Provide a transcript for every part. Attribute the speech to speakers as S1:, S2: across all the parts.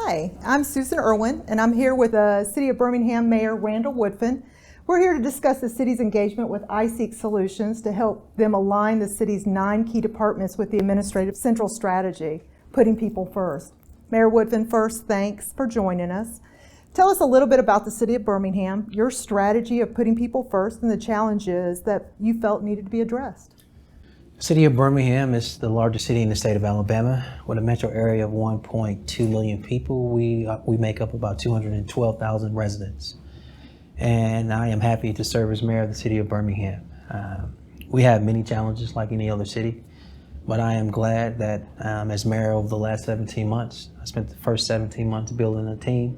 S1: Hi, I'm Susan Irwin, and I'm here with the City of Birmingham Mayor Randall Woodfin. We're here to discuss the city's engagement with iSeek Solutions to help them align the city's 9 key departments with the administrative central strategy, putting people first. Mayor Woodfin, first, thanks for joining us. Tell us a little bit about the City of Birmingham, your strategy of putting people first, and the challenges that you felt needed to be addressed.
S2: The City of Birmingham is the largest city in the state of Alabama. With a metro area of 1.2 million people, we make up about 212,000 residents. And I am happy to serve as mayor of the City of Birmingham. We have many challenges like any other city, but I am glad that as mayor over the last 17 months, I spent the first 17 months building a team,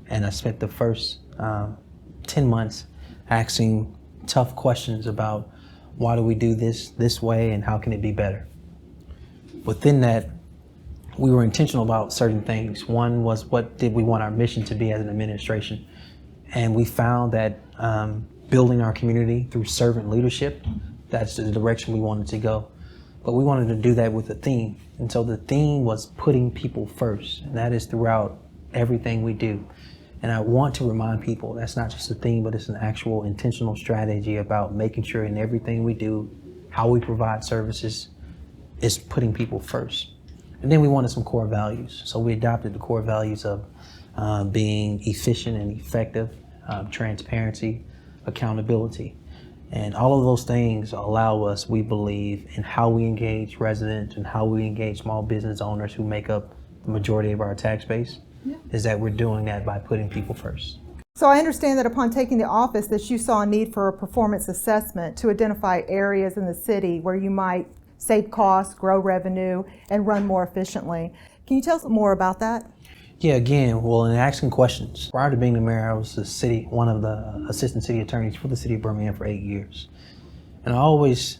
S2: and I spent the first 10 months asking tough questions about why do we do this way and how can it be better? Within that, we were intentional about certain things. One was, what did we want our mission to be as an administration? And we found that building our community through servant leadership, that's the direction we wanted to go. But we wanted to do that with a theme. And so the theme was putting people first, and that is throughout everything we do. And I want to remind people that's not just a theme, but it's an actual intentional strategy about making sure in everything we do, how we provide services, is putting people first. And then we wanted some core values. So we adopted the core values of being efficient and effective, transparency, accountability. And all of those things allow us, we believe, in how we engage residents and how we engage small business owners who make up the majority of our tax base. Yeah. Is that we're doing that by putting people first.
S1: So I understand that upon taking the office that you saw a need for a performance assessment to identify areas in the city where you might save costs, grow revenue, and run more efficiently. Can you tell us more about that?
S2: Yeah, again, well, in asking questions, prior to being the mayor, I was one of the assistant city attorneys for the City of Birmingham for 8 years. And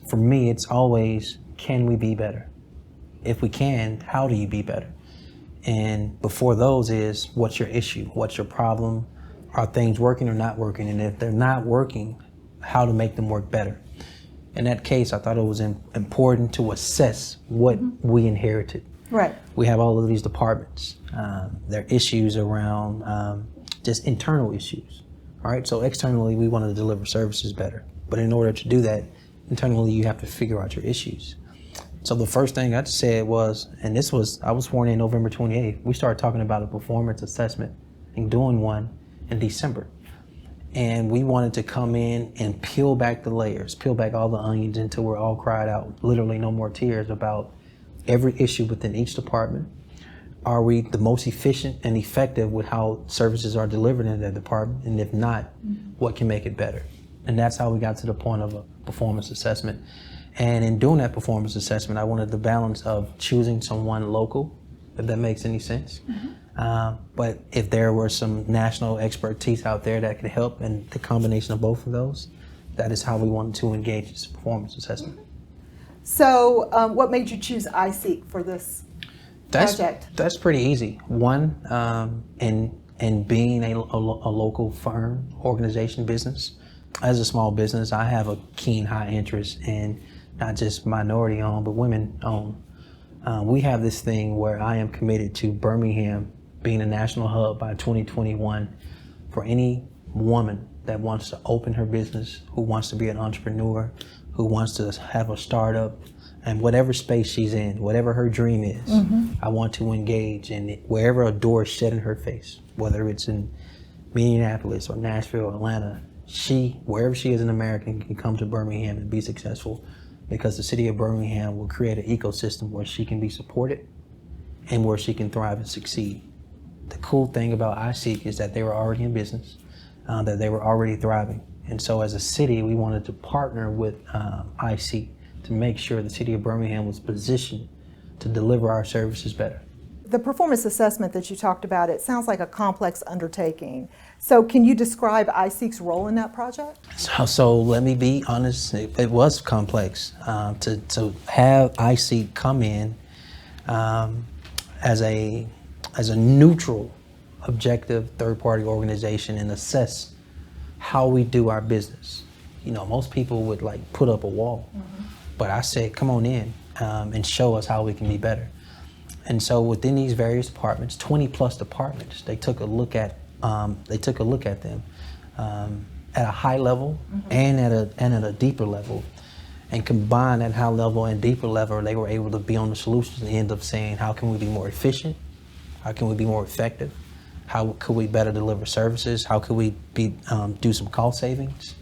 S2: for me, it's always, can we be better? If we can, how do you be better? And before those is, what's your issue? What's your problem? Are things working or not working? And if they're not working, how to make them work better? In that case, I thought it was important to assess what we inherited.
S1: Right.
S2: We have all of these departments. There are issues around just internal issues. All right, so externally, we wanted to deliver services better. But in order to do that, internally, you have to figure out your issues. So the first thing I said was, and I was sworn in November 28th, we started talking about a performance assessment and doing one in December. And we wanted to come in and peel back the layers, peel back all the onions until we're all cried out, literally no more tears, about every issue within each department. Are we the most efficient and effective with how services are delivered in that department? And if not, what can make it better? And that's how we got to the point of a performance assessment. And in doing that performance assessment, I wanted the balance of choosing someone local, if that makes any sense. But if there were some national expertise out there that could help, and the combination of both of those, that is how we wanted to engage this performance assessment.
S1: So what made you choose iSeek for this project?
S2: That's pretty easy. One, in being a local firm, organization, business. As a small business, I have a keen, high interest in not just minority owned, but women owned. We have this thing where I am committed to Birmingham being a national hub by 2021 for any woman that wants to open her business, who wants to be an entrepreneur, who wants to have a startup, and whatever space she's in, whatever her dream is, I want to engage in it wherever a door is shut in her face, whether it's in Minneapolis or Nashville or Atlanta. Wherever she is in America, can come to Birmingham and be successful, because the City of Birmingham will create an ecosystem where she can be supported and where she can thrive and succeed. The cool thing about iSeek is that they were already in business, that they were already thriving. And so as a city, we wanted to partner with iSeek to make sure the City of Birmingham was positioned to deliver our services better.
S1: The performance assessment that you talked about, it sounds like a complex undertaking. So can you describe iSeek's role in that project?
S2: So let me be honest, it was complex. To have iSeek come in as a neutral, objective, third-party organization and assess how we do our business. You know, most people would put up a wall, but I said, come on in and show us how we can be better. And so within these various departments, 20 plus departments, they took a look at them at a high level and at a deeper level, and combined at high level and deeper level, they were able to be on the solutions at the end of saying, how can we be more efficient? How can we be more effective? How could we better deliver services? How could we do some cost savings?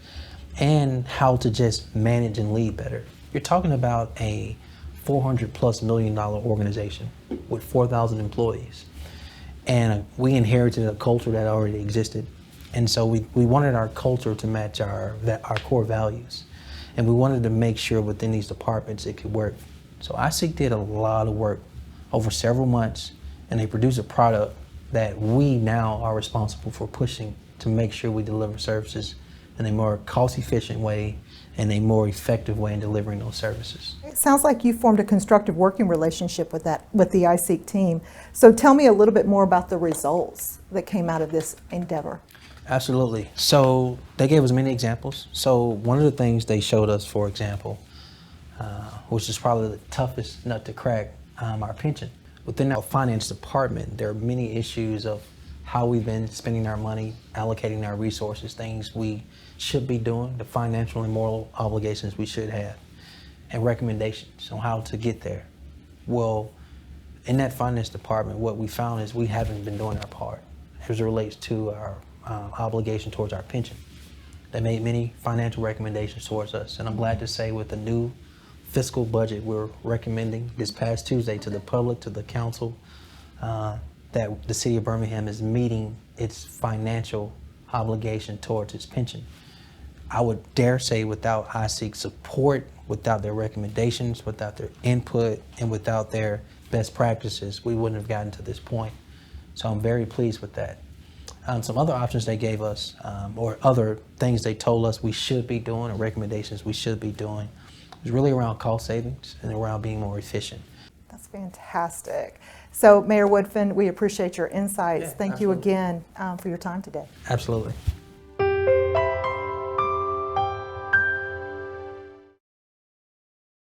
S2: And how to just manage and lead better. You're talking about a $400+ million organization with 4,000 employees. And we inherited a culture that already existed. And so we wanted our culture to match our core values. And we wanted to make sure within these departments it could work. So iSeek did a lot of work over several months, and they produced a product that we now are responsible for pushing to make sure we deliver services in a more cost-efficient way and a more effective way in delivering those services.
S1: It sounds like you formed a constructive working relationship with the iSeek team. So tell me a little bit more about the results that came out of this endeavor.
S2: Absolutely. So they gave us many examples. So one of the things they showed us, for example, which is probably the toughest nut to crack, our pension. Within our finance department, there are many issues of how we've been spending our money, allocating our resources, things we should be doing, the financial and moral obligations we should have, and recommendations on how to get there. Well, in that finance department, what we found is we haven't been doing our part as it relates to our obligation towards our pension. They made many financial recommendations towards us, and I'm glad to say with the new fiscal budget we're recommending this past Tuesday to the public, to the council, that the City of Birmingham is meeting its financial obligation towards its pension. I would dare say without iSeek's support, without their recommendations, without their input, and without their best practices, we wouldn't have gotten to this point. So I'm very pleased with that. Some other options they gave us, or other things they told us we should be doing, or recommendations we should be doing, was really around cost savings and around being more efficient.
S1: That's fantastic. So Mayor Woodfin, we appreciate your insights.
S2: Yeah,
S1: Thank
S2: absolutely.
S1: you again for your time today.
S2: Absolutely.